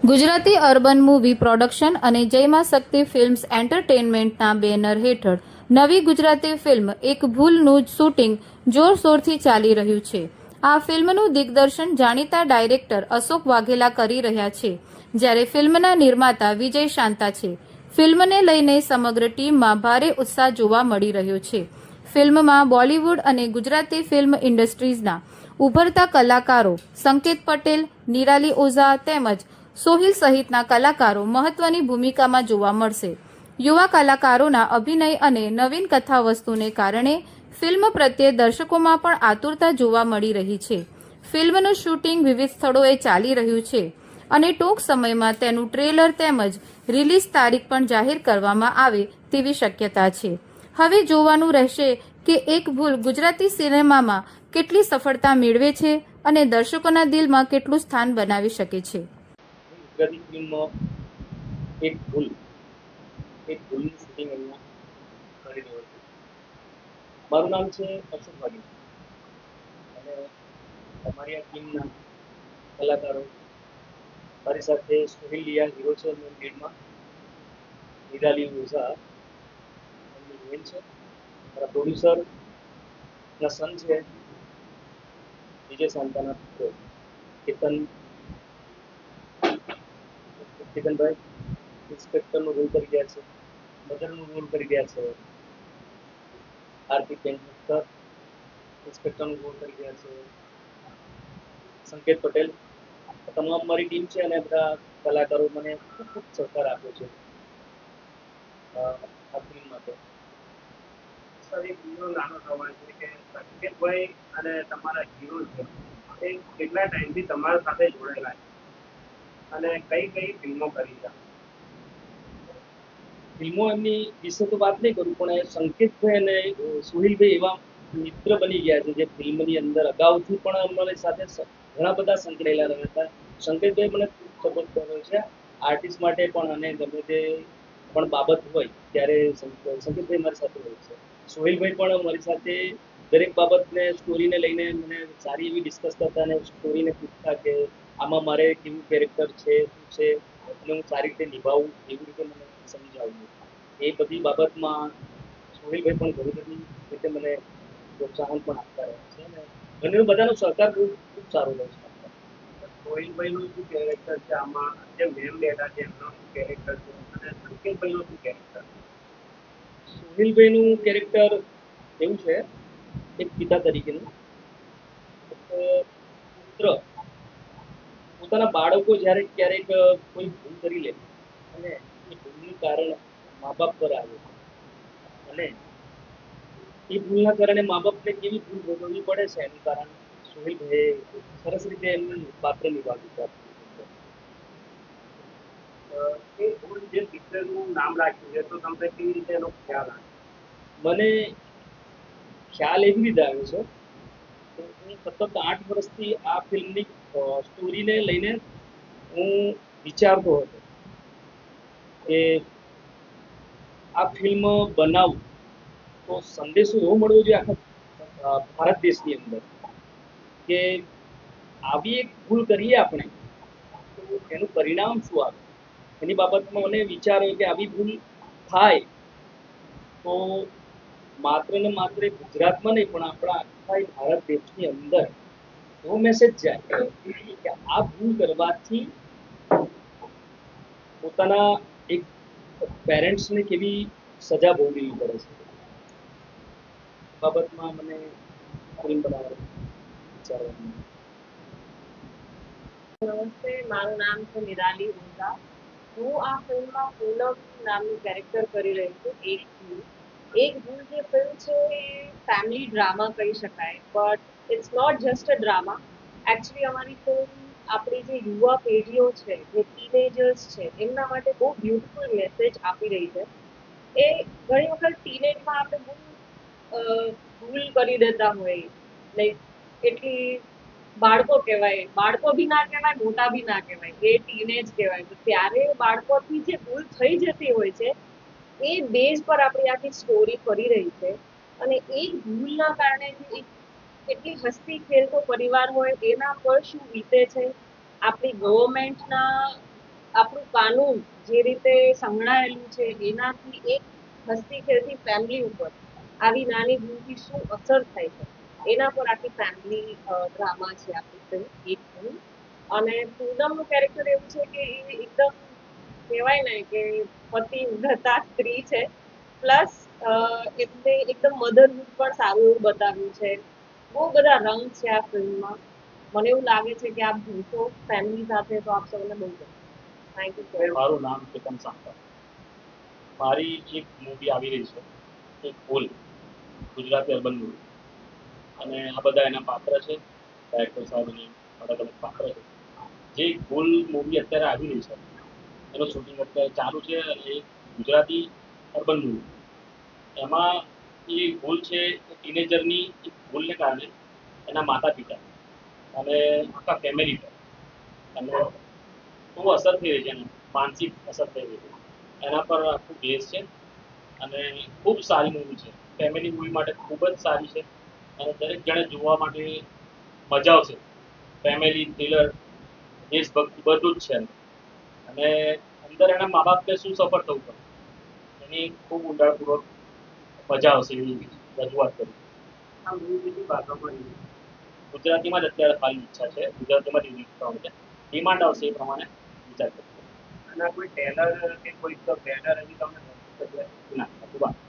Gujarati urban movie production અને જય માં શક્તિ ફિલ્મ્સ એન્ટરટેનમેન્ટના બેનર હેઠળ નવી ગુજરાતી ફિલ્મ એક ભૂલનું શૂટિંગ જોરશોરથી ચાલી રહ્યું છે. આ ફિલ્મનું દિગ્દર્શન જાણીતા ડાયરેક્ટર અશોક વાઘેલા કરી રહ્યા છે, જ્યારે ફિલ્મના નિર્માતા વિજય શાંતા છે. ફિલ્મને લઈને સમગ્ર ટીમમાં ભારે ઉત્સાહ જોવા મળી રહ્યો છે. ફિલ્મમાં બોલિવૂડ અને ગુજરાતી ફિલ્મ ઇન્ડસ્ટ્રીઝના ઉભરતા કલાકારો સંકેત પટેલ, નિરાલી ઓઝા તેમજ સોહિલ સહિતના કલાકારો મહત્વની ભૂમિકામાં જોવા મળશે. યુવા કલાકારોના અભિનય અને નવીન કથાવસ્તુને કારણે ફિલ્મ પ્રત્યે દર્શકોમાં પણ આતુરતા જોવા મળી રહી છે. ફિલ્મનું શૂટિંગ વિવિધ સ્થળોએ ચાલી રહ્યું છે અને ટૂંક સમયમાં તેનું ટ્રેલર તેમજ રિલીઝ તારીખ પણ જાહેર કરવામાં આવે તેવી શક્યતા છે. હવે જોવાનું રહેશે કે એક ભૂલ ગુજરાતી સિનેમામાં કેટલી સફળતા મેળવે છે અને દર્શકોના દિલમાં કેટલું સ્થાન બનાવી શકે છે. ગુજરાતી ફિલ્મમાં એક ભૂલનું શૂટિંગ અહીંયા કરી રહ્યો છું. મારું નામ છે અશોક વાઘેલા અને અમારી આ ટીમના કલાકારો મારી સાથે સોહિલ લિયા હીરો છે અને લીડમાં નિરાલી ઓઝા એમની હિરોઈન છે. મારા પ્રોડ્યુસરના સન છે વિજય શાંતાના પુત્ર કેતનભાઈ ઇન્સ્પેક્ટરનો રોલ કરી રહ્યા છે, મધરનો રોલ કરી રહ્યા છે, આરતી પેન્ટર ઇન્સ્પેક્ટરનો રોલ કરી રહ્યા છે, સંકેત પટેલ. તમામ મારી ટીમ છે અને બધા કલાકારો મને ખૂબ ખૂબ સહકાર આપ્યો છે આ ફિલ્મ માટે. સર, એક હીરો નાનો સવાલ છે કે સંકેતભાઈ અને તમારા હીરો છે એ કેટલા ટાઈમથી તમારા સાથે જોડાયેલા છે અને કઈ કઈ ફિલ્મો કરી છે? ફિલ્મો એમની વિશે તો વાત નહીં કરું, પણ સંકેતભાઈ અને સોહિલભાઈ એવા મિત્ર બની ગયા છે જે ફિલ્મની અંદર અગાઉથી પણ અમારી સાથે ઘણા બધા સંકળાયેલા રહ્યા હતા. સંકેતભાઈ મને ખૂબ સપોર્ટ કર્યો છે આર્ટિસ્ટ માટે પણ, અને ગમે તે પણ બાબત હોય ત્યારે સંકેતભાઈ મારી સાથે હોય છે. સોહિલભાઈ પણ મારી સાથે દરેક બાબતને સ્ટોરીને લઈને મને સારી એવી ડિસ્કસ કરતા અને સ્ટોરીને પૂછતા કે આમાં મારે કેવું કેરેક્ટર છે, શું છે, અને હું સારી રીતે નિભાવું એવી રીતે મને સમજાવ્યું. એ બધી બાબતમાં સોહિલભાઈ પણ ઘણી બધી રીતે મને પ્રોત્સાહન પણ આપતા રહ્યા છે અને ઘણી બધાનો સહકાર ખૂબ સારો રહે છે. સોહિલભાઈનું શું કેરેક્ટર છે આમાં? જે મેમ બેઠા છે એમનો શું કેરેક્ટર છે અને સંકેતભાઈનું શું કેરેક્ટર? સોહિલભાઈનું કેરેક્ટર એવું છે એક પિતા તરીકેનું. પુત્ર પોતાના બાળકો જ્યારે ક્યારેક કોઈ ભૂલ કરી લે અને એ ભૂલનું કારણ મા બાપ પર આવે અને એ ભૂલના કારણે મા બાપને કેવી ભૂલ ભોગવવી પડે છે એનું કારણ સોહિલભાઈએ સરસ રીતે એમનું પાત્ર નિભાવ્યું છે. એ ભૂલ જે પિક્ચરનું નામ રાખ્યું છે તો તમને કેવી રીતે એનો ખ્યાલ આવે? મને ખ્યાલ એવી રીતે આવ્યો છે કે હું સતત 8 વર્ષથી આ ફિલ્મની સ્ટોરીને લઈને હું વિચારતો હતો કે આ ફિલ્મ બનાવું તો સંદેશો એવો મળવો જોઈએ આખા ભારત દેશની અંદર કે આવી એક ભૂલ કરીએ આપણે તો એનું પરિણામ શું આવે. એની બાબતમાં મને વિચાર આવ્યો કે આવી ભૂલ થાય તો માત્ર ને માત્ર ગુજરાતમાં નહીં પણ આપણા આખા ભારત દેશની અંદર એવો મેસેજ જાય કે આ ભૂલ કરવાથી પોતાના એક પેરેન્ટ્સને કેવી સજા ભોગવવી પડે છે. બાબતમાં મને ફિલ્મ બનાવવાનું વિચારવાનું. નમસ્તે, મારું નામ છે નિરાલી ઓઝા. હું આ ફિલ્મમાં પૂનમ નામનું કેરેક્ટર કરી રહી છું. એક ભૂલ જે ફિલ્મ છે એ ફેમિલી ડ્રામા કહી શકાય, but it's not just a drama. Actually અમારી ફિલ્મ આપણી જે યુવા પેઢીઓ છે, જે ટીનેજર્સ છે, એમના માટે બહુ બ્યુટિફુલ મેસેજ આપી રહી છે. એ ઘણી વખત ટીનેજમાં આપણે બહુ ભૂલ કરી દેતા હોય, લાઈક એટલી બાળકો કહેવાય, બાળકો બી ના કહેવાય, મોટા બી ના કહેવાય, એ ટીનેજ કહેવાય. તો ત્યારે બાળકોથી જે ભૂલ થઈ જતી હોય છે એ બેઝ પર આપણી આખી સ્ટોરી કરી રહી છે. અને એક ભૂલના કારણે જે એટલી હસતી ખેલતો પરિવાર હોય એના પર શું વીતે છે, આપણી ગવર્મેન્ટના આપણું કાનૂન જે રીતે સંકળાયેલું છે એનાથી એક હસતી ખેલતી ફેમિલી ઉપર આવી નાની ભૂલથી શું અસર થાય છે એના પર આખી ફેમિલી ડ્રામા છે આપણી ફિલ્મ એક ફિલ્મ. અને પૂનમનું કેરેક્ટર એવું છે કે એ એકદમ કહેવાય ને કે પતિ વ્રતા સ્ત્રી છે પ્લસ એમને એકદમ મધરહૂડ પણ સારું એવું બતાવ્યું છે. બહુ બધા રંગ છે આ ફિલ્મમાં. મને એવું લાગે છે કે આપ જોશો ફેમિલી સાથે તો આપ સૌને બહુ ગમશે. Thank you so much. મારું નામ કેતન સાંકર. મારી એક મૂવી આવી રહી છે એક ભૂલ, ગુજરાતી અર્બન મૂવી, અને આ બધા એના પાત્ર છે, ડાયરેક્ટર સાહેબની અલગ અલગ પાત્ર છે. જે ભૂલ મૂવી અત્યારે આવી રહી છે એનું શૂટિંગ અત્યારે ચાલુ છે, અને એ ગુજરાતી અર્બન મૂવી, એમાં એ ભૂલ છે ટીનેજરની એક ભૂલને કારણે એના માતા પિતા અને આખા ફેમિલી પર અને બહુ અસર થઈ રહી છે, એને માનસિક અસર થઈ રહી છે, એના પર આખું બેઝ છે. અને ખૂબ સારી મૂવી છે, ફેમિલી મૂવી માટે ખૂબ જ સારી છે, અને દરેક જણે જોવા માટે મજા આવશે. ફેમિલી થ્રિલર, દેશભક્તિ બધું જ છે અંદર. અને અંદર એના મા બાપને શું સફર થવું પડે એની ખૂબ ઊંડાણપૂર્વક મજા આવશે એવી રજૂઆત કરી. આ મૂવી કેટલી ભાષામાં release થશે? ગુજરાતીમાં જ અત્યારે ખાલી ઈચ્છા છે, ગુજરાતીમાં જ રિલીઝ થવાનું છે. ડિમાન્ડ આવશે એ પ્રમાણે વિચાર કરશે. આના કોઈ ટેલર કે કોઈ બેનર હજી તમને નથી? ના, હજુ બાકી.